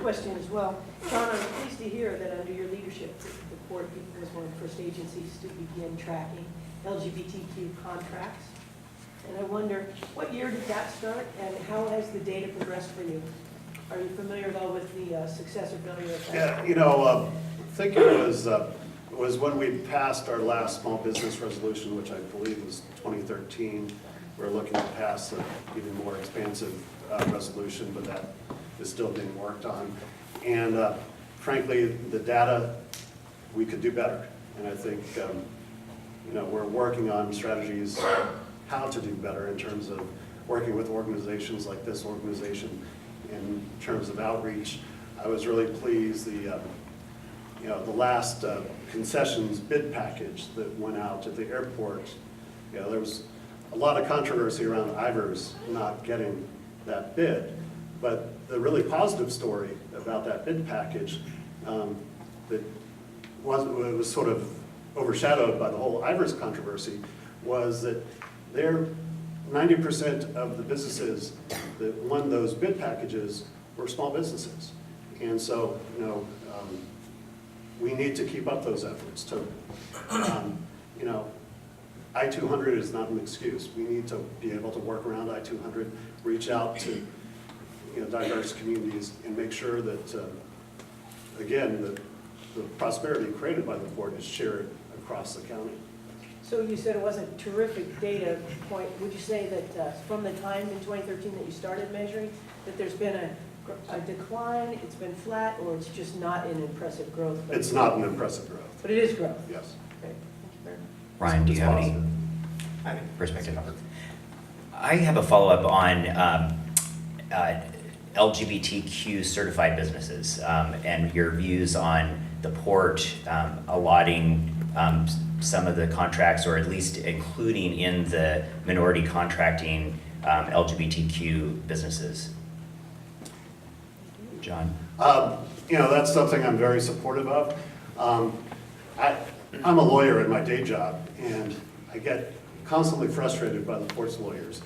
question as well. John, I'm pleased to hear that under your leadership, the Port was one of the first agencies to begin tracking LGBTQ contracts. And I wonder, what year did that start, and how has the data progressed for you? Are you familiar at all with the success or failure of that? Yeah, you know, I think it was when we passed our last small business resolution, which I believe was 2013. We're looking to pass an even more expansive resolution, but that is still being worked on. And frankly, the data, we could do better. And I think, you know, we're working on strategies how to do better in terms of working with organizations like this organization in terms of outreach. I was really pleased you know, the last concessions bid package that went out at the airport, you know, there was a lot of controversy around Ivers not getting that bid. But the really positive story about that bid package that was sort of overshadowed by the whole Ivers controversy was that 90% of the businesses that won those bid packages were small businesses. And so, you know, we need to keep up those efforts to, you know, I-200 is not an excuse. We need to be able to work around I-200, reach out to, you know, diverse communities and make sure that, again, the prosperity created by the port is shared across the county. So you said it wasn't terrific data point. Would you say that from the time in 2013 that you started measuring, that there's been a decline, it's been flat, or it's just not an impressive growth? It's not an impressive growth. But it is growth? Yes. Okay, thank you very much. Ryan, do you have any perspective? I have a follow-up on LGBTQ certified businesses and your views on the port allotting some of the contracts, or at least including in the minority contracting LGBTQ businesses. John? You know, that's something I'm very supportive of. I'm a lawyer in my day job, and I get constantly frustrated by the port's lawyers.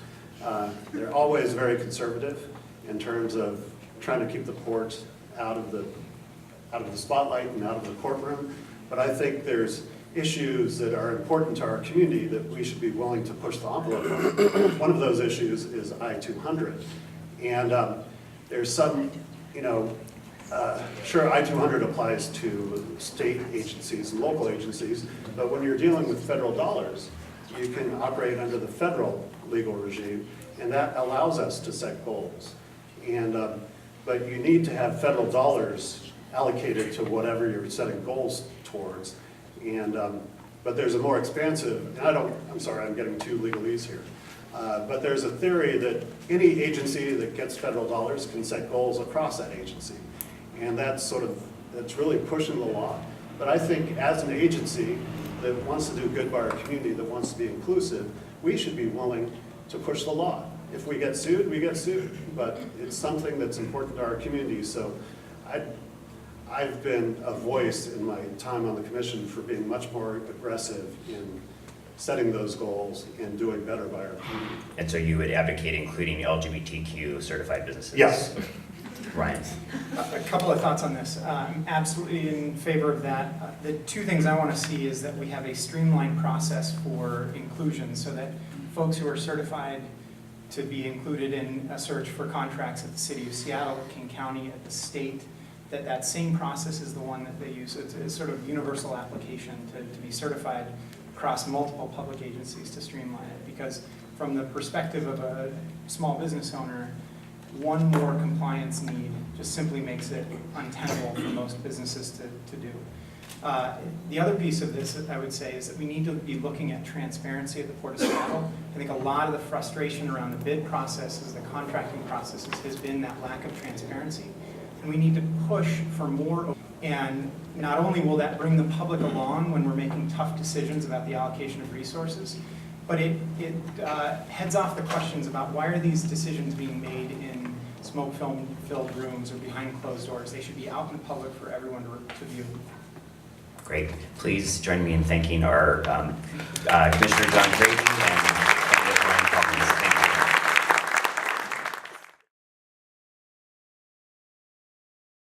They're always very conservative in terms of trying to keep the port out of the spotlight and out of the courtroom. But I think there's issues that are important to our community that we should be willing to push the envelope on. One of those issues is I-200. And there's some, you know, sure, I-200 applies to state agencies and local agencies, but when you're dealing with federal dollars, you can operate under the federal legal regime, and that allows us to set goals. And but you need to have federal dollars allocated to whatever you're setting goals towards. And but there's a more expansive, and I'm sorry, I'm getting too legalese here. But there's a theory that any agency that gets federal dollars can set goals across that agency. And that's really pushing the law. But I think as an agency that wants to do good by our community, that wants to be inclusive, we should be willing to push the law. If we get sued, we get sued. But it's something that's important to our community. So I've been a voice in my time on the commission for being much more aggressive in setting those goals and doing better by our community. And so you would advocate including LGBTQ certified businesses? Yes. Ryan? A couple of thoughts on this. I'm absolutely in favor of that. The two things I want to see is that we have a streamlined process for inclusion so that folks who are certified to be included in a search for contracts at the City of Seattle, King County, at the state, that same process is the one that they use. It's a sort of universal application to be certified across multiple public agencies to streamline it. Because from the perspective of a small business owner, one more compliance need just simply makes it untenable for most businesses to do. The other piece of this, I would say, is that we need to be looking at transparency at the Port of Seattle. I think a lot of the frustration around the bid processes, the contracting processes, has been that lack of transparency. And we need to push for more. And not only will that bring the public along when we're making tough decisions about the allocation of resources, but it heads off the questions about why are these decisions being made in smoke film-filled rooms or behind closed doors. They should be out in the public for everyone to view. Great. Please join me in thanking our Commissioner John Creighton and